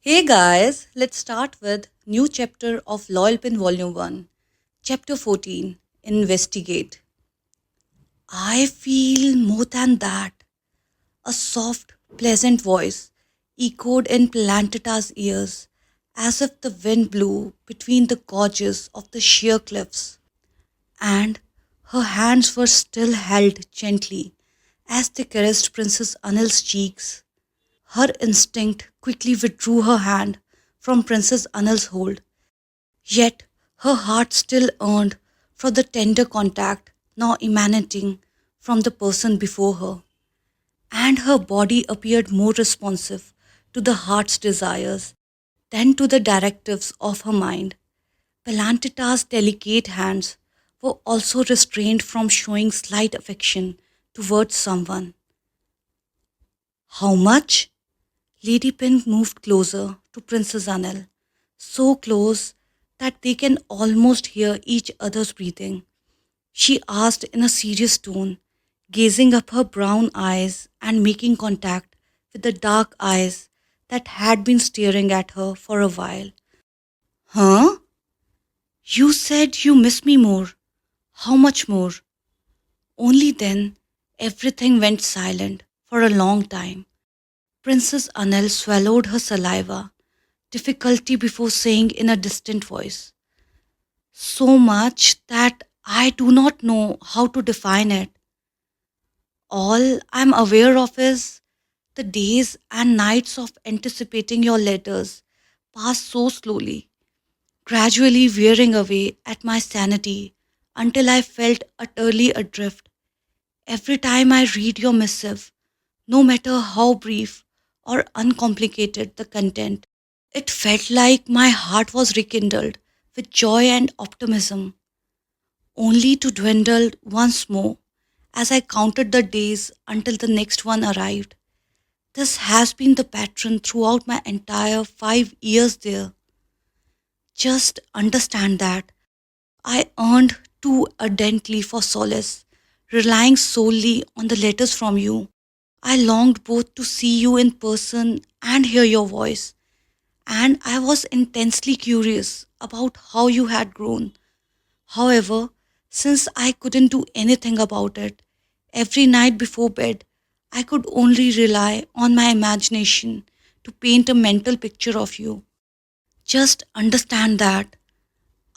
Hey guys, let's start with new chapter of Loyal Pin Volume 1, Chapter 14, Investigate. I feel more than that. A soft, pleasant voice echoed in Plantita's ears as if the wind blew between the gorges of the sheer cliffs, and her hands were still held gently as they caressed Princess Anil's cheeks. Her instinct quickly withdrew her hand from Princess Anil's hold, yet her heart still yearned for the tender contact now emanating from the person before her, and her body appeared more responsive to the heart's desires than to the directives of her mind. Pelantita's delicate hands were also restrained from showing slight affection towards someone. How much? Lady Pin moved closer to Princess Anil, so close that they can almost hear each other's breathing. She asked in a serious tone, gazing up her brown eyes and making contact with the dark eyes that had been staring at her for a while. Huh? You said you miss me more. How much more? Only then everything went silent for a long time. Princess Anil swallowed her saliva, difficulty before saying in a distant voice, so much that I do not know how to define it. All I'm aware of is the days and nights of anticipating your letters pass so slowly, gradually wearing away at my sanity until I felt utterly adrift. Every time I read your missive, no matter how brief or uncomplicated the content, it felt like my heart was rekindled with joy and optimism, only to dwindle once more as I counted the days until the next one arrived. This has been the pattern throughout my entire 5 years there. Just understand that I earned too ardently for solace, relying solely on the letters from you. I longed both to see you in person and hear your voice, and I was intensely curious about how you had grown. However, since I couldn't do anything about it, every night before bed, I could only rely on my imagination to paint a mental picture of you. Just understand that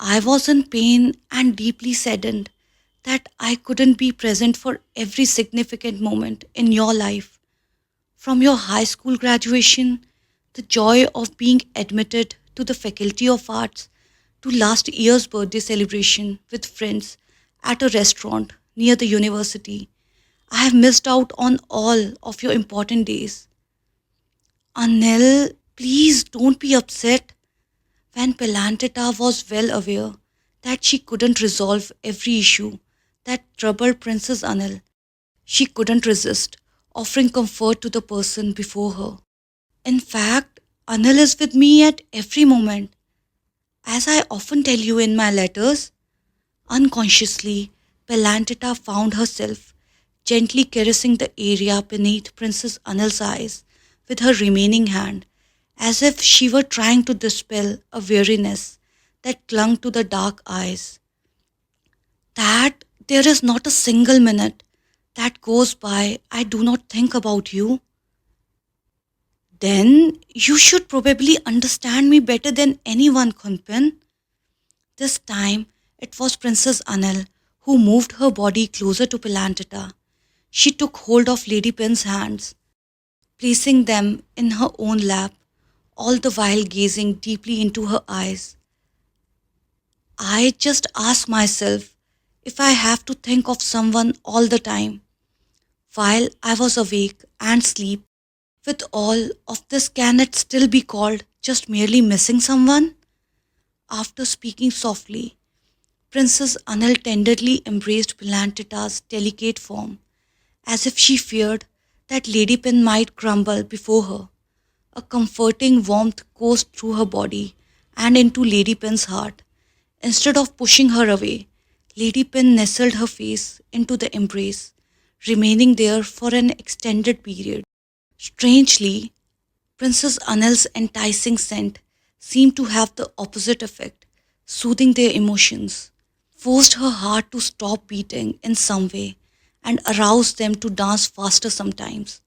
I was in pain and deeply saddened that I couldn't be present for every significant moment in your life. From your high school graduation, the joy of being admitted to the Faculty of Arts, to last year's birthday celebration with friends at a restaurant near the university, I have missed out on all of your important days. Anil, please don't be upset. When Pelantita was well aware that she couldn't resolve every issue that troubled Princess Anil, she couldn't resist offering comfort to the person before her. In fact, Anil is with me at every moment. As I often tell you in my letters, unconsciously, Pelantita found herself gently caressing the area beneath Princess Anil's eyes with her remaining hand, as if she were trying to dispel a weariness that clung to the dark eyes. That there is not a single minute that goes by I do not think about you. Then you should probably understand me better than anyone, Khunpin. This time it was Princess Anil who moved her body closer to Pelantita. She took hold of Lady Pin's hands, placing them in her own lap, all the while gazing deeply into her eyes. I just ask myself if I have to think of someone all the time. While I was awake and asleep, with all of this, can it still be called just merely missing someone? After speaking softly, Princess Anil tenderly embraced Pelantita's delicate form, as if she feared that Lady Pin might crumble before her. A comforting warmth coursed through her body and into Lady Pin's heart. Instead of pushing her away, Lady Pin nestled her face into the embrace, remaining there for an extended period. Strangely, Princess Anel's enticing scent seemed to have the opposite effect, soothing their emotions, forced her heart to stop beating in some way, and aroused them to dance faster sometimes.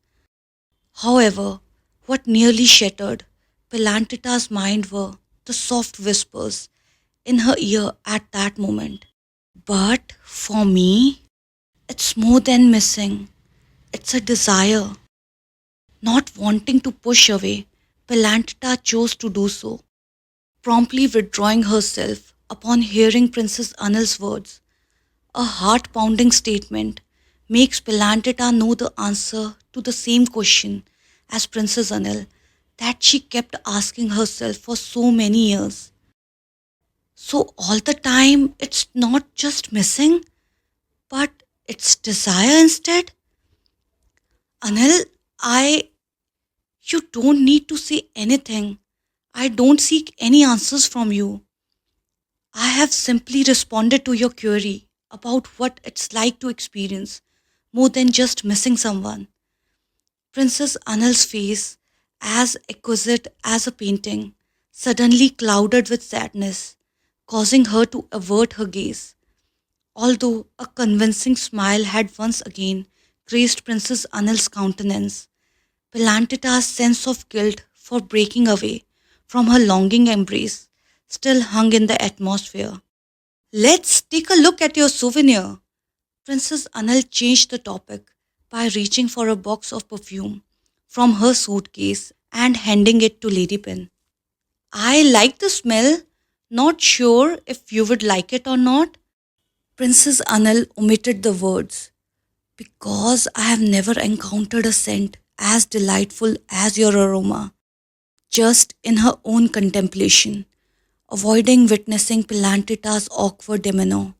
However, what nearly shattered Pelantita's mind were the soft whispers in her ear at that moment. But for me, it's more than missing. It's a desire. Not wanting to push away, Pelantita chose to do so, promptly withdrawing herself upon hearing Princess Anil's words. A heart pounding statement makes Pelantita know the answer to the same question as Princess Anil that she kept asking herself for so many years. So, all the time, it's not just missing, but it's desire instead. Anil, you don't need to say anything. I don't seek any answers from you. I have simply responded to your query about what it's like to experience more than just missing someone. Princess Anil's face, as exquisite as a painting, suddenly clouded with sadness, causing her to avert her gaze. Although a convincing smile had once again graced Princess Anil's countenance, Pelantita's sense of guilt for breaking away from her longing embrace still hung in the atmosphere. Let's take a look at your souvenir. Princess Anil changed the topic by reaching for a box of perfume from her suitcase and handing it to Lady Pin. I like the smell, not sure if you would like it or not. Princess Anil omitted the words, because I have never encountered a scent as delightful as your aroma, just in her own contemplation, avoiding witnessing Pelantita's awkward demeanor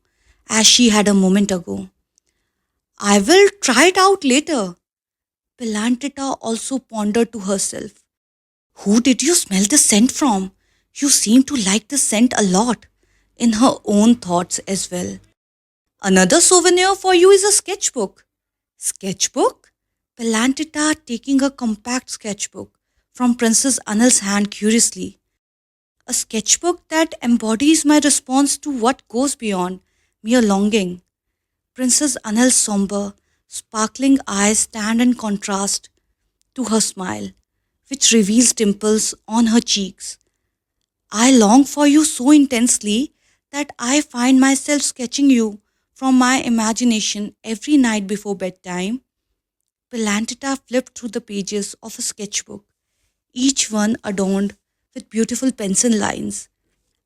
as she had a moment ago. I will try it out later. Pelantita also pondered to herself. Who did you smell the scent from? You seem to like the scent a lot, in her own thoughts as well. Another souvenir for you is a sketchbook. Sketchbook? Pelantita taking a compact sketchbook from Princess Anil's hand curiously. A sketchbook that embodies my response to what goes beyond mere longing. Princess Anil's somber, sparkling eyes stand in contrast to her smile, which reveals dimples on her cheeks. I long for you so intensely that I find myself sketching you from my imagination every night before bedtime. Pelantita flipped through the pages of a sketchbook, each one adorned with beautiful pencil lines,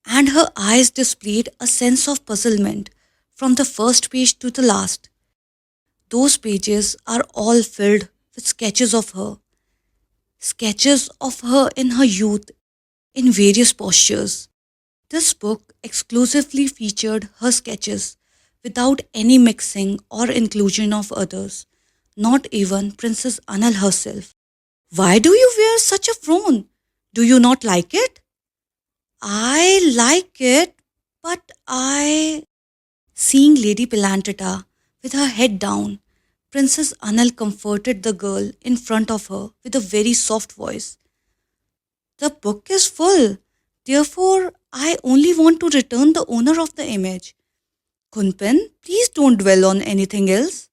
and her eyes displayed a sense of puzzlement from the first page to the last. Those pages are all filled with sketches of her in her youth in various postures. This book exclusively featured her sketches without any mixing or inclusion of others, not even Princess Anil herself. Why do you wear such a frown? Do you not like it? I like it, but I. Seeing Lady Pelantita with her head down, Princess Anil comforted the girl in front of her with a very soft voice. The book is full. Therefore, I only want to return the owner of the image. Khunpin, please don't dwell on anything else.